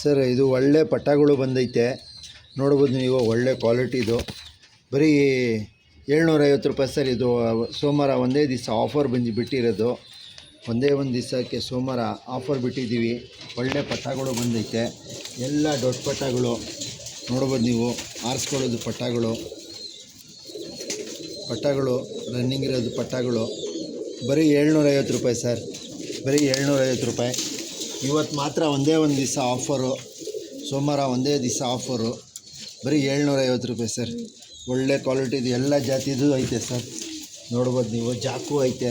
Sir ಇದು ಒಳ್ಳೆ ಪಟಾಗಳು ಬಂದೈತೆ, ನೋಡ್ಬೋದು ನೀವು. ಒಳ್ಳೆ ಕ್ವಾಲಿಟಿದು, ಬರೀ 750 ರೂಪಾಯಿ ಸರ್. ಇದು ಸೋಮವಾರ ಒಂದೇ ದಿವಸ ಆಫರ್ ಬಿಟ್ಟಿರೋದು. ಒಂದೇ ಒಂದು ದಿವಸಕ್ಕೆ ಸೋಮವಾರ ಆಫರ್ ಬಿಟ್ಟಿದ್ದೀವಿ. ಒಳ್ಳೆ ಪಟಾಗಳು ಬಂದೈತೆ, ಎಲ್ಲ ದೊಡ್ಡ ಪಟಾಗಳು ನೋಡ್ಬೋದು ನೀವು. ಆರಿಸ್ಕೊಳ್ಳೋದು ಪಟಾಗಳು ರನ್ನಿಂಗ್ ಇರೋದು ಪಟಾಗಳು ಬರೀ 750 ರೂಪಾಯಿ ಸರ್. ಬರೀ 750 ರೂಪಾಯಿ. ಇವತ್ತು ಮಾತ್ರ ಒಂದೇ ಒಂದು ದಿವಸ ಆಫರು, ಸೋಮವಾರ ಒಂದೇ ದಿವಸ ಆಫರು. ಬರೀ 750 ರೂಪಾಯಿ ಸರ್. ಒಳ್ಳೆ ಕ್ವಾಲಿಟಿದು ಎಲ್ಲ ಜಾತಿದು ಐತೆ ಸರ್, ನೋಡ್ಬೋದು ನೀವು. ಜಾಕು ಐತೆ,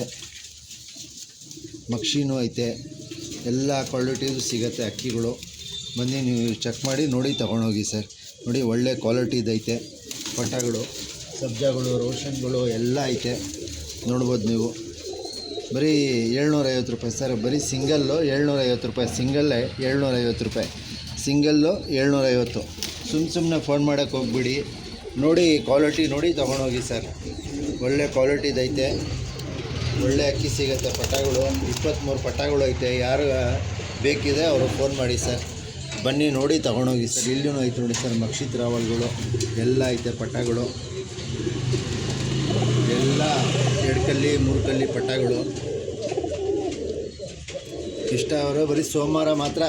ಮಕ್ಷಿನೂ ಐತೆ, ಎಲ್ಲ ಕ್ವಾಲಿಟಿದು ಸಿಗುತ್ತೆ ಅಕ್ಕಿಗಳು. ಬನ್ನಿ ನೀವು ಚೆಕ್ ಮಾಡಿ ನೋಡಿ ತೊಗೊಂಡೋಗಿ ಸರ್. ನೋಡಿ ಒಳ್ಳೆ ಕ್ವಾಲಿಟಿದು ಐತೆ ಪಟಾಗಳು, ಸಬ್ಜಾಗಳು, ರೋಷನ್ಗಳು ಎಲ್ಲ ಐತೆ, ನೋಡ್ಬೋದು ನೀವು. ಬರೀ 750 ರೂಪಾಯಿ ಸರ್. ಬರೀ ಸಿಂಗಲ್ಲು 750 ರೂಪಾಯಿ. ಸಿಂಗಲ್ಲೇ 750 ರೂಪಾಯಿ. ಸಿಂಗಲ್ಲು 750. ಸುಮ್ಮನೆ ಫೋನ್ ಮಾಡೋಕ್ಕೆ ಹೋಗ್ಬಿಡಿ, ನೋಡಿ ಕ್ವಾಲಿಟಿ ನೋಡಿ ತೊಗೊಂಡೋಗಿ ಸರ್. ಒಳ್ಳೆ ಕ್ವಾಲಿಟಿದೈತೆ, ಒಳ್ಳೆ ಅಕ್ಕಿ ಸಿಗುತ್ತೆ. ಪಟಾಗಳು 23 ಪಟಾಗಳು ಐತೆ. ಯಾರು ಬೇಕಿದೆ ಅವರು ಫೋನ್ ಮಾಡಿ ಸರ್. ಬನ್ನಿ ನೋಡಿ ತೊಗೊಂಡೋಗಿ ಸರ್. ಇಲ್ಲೂ ಐತೆ ನೋಡಿ ಸರ್, ಮಕ್ಷಿತ್ ರಾವಲ್ಗಳು ಎಲ್ಲ ಐತೆ ಪಟಾಗಳು. ಎಲ್ಲ 2 ಕಲ್ಲಿ 3 ಕಲ್ಲಿ ಪಟಾಗಳು ಇಷ್ಟ ಅವರು. ಬರೀ ಸೋಮವಾರ ಮಾತ್ರ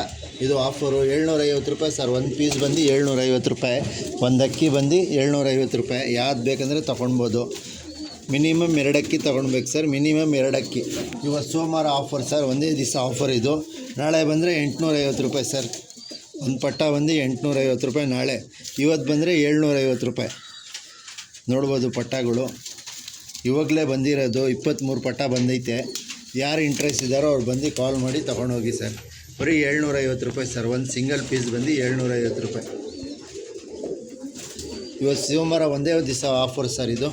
ಇದು ಆಫರು. 750 ರೂಪಾಯಿ ಸರ್. ಒಂದು ಪೀಸ್ ಬಂದು 750 ರೂಪಾಯಿ. ಒಂದು ಅಕ್ಕಿ ಬಂದು 750 ರೂಪಾಯಿ. ಯಾವ್ದು ಬೇಕಂದರೆ ತೊಗೊಳ್ಬೋದು. ಮಿನಿಮಮ್ 2 ಅಕ್ಕಿ ತೊಗೊಳ್ಬೇಕು ಸರ್. ಮಿನಿಮಮ್ 2 ಅಕ್ಕಿ. ಇವತ್ತು ಸೋಮವಾರ ಆಫರ್ ಸರ್, ಒಂದೇ ದಿವಸ ಆಫರ್ ಇದು. ನಾಳೆ ಬಂದರೆ 850 ರೂಪಾಯಿ ಸರ್. ಒಂದು ಪಟ್ಟ ಬಂದು 850 ರೂಪಾಯಿ ನಾಳೆ. ಇವತ್ತು ಬಂದರೆ 750 ರೂಪಾಯಿ. ನೋಡ್ಬೋದು ಪಟ್ಟಾಗಳು ಇವಾಗಲೇ ಬಂದಿರೋದು. 23 ಪಟ್ಟ ಬಂದೈತೆ. ಯಾರು ಇಂಟ್ರೆಸ್ಟ್ ಇದ್ದಾರೋ ಅವ್ರು ಬಂದು ಕಾಲ್ ಮಾಡಿ ತೊಗೊಂಡೋಗಿ ಸರ್. ಬರೀ 750 ರೂಪಾಯಿ ಸರ್. ಒಂದು ಸಿಂಗಲ್ ಪೀಸ್ ಬಂದು 750 ರೂಪಾಯಿ. ಇವತ್ತು ಸೋಮವಾರ ಒಂದೇ ದಿವಸ ಆಫರ್ ಸರ್ ಇದು.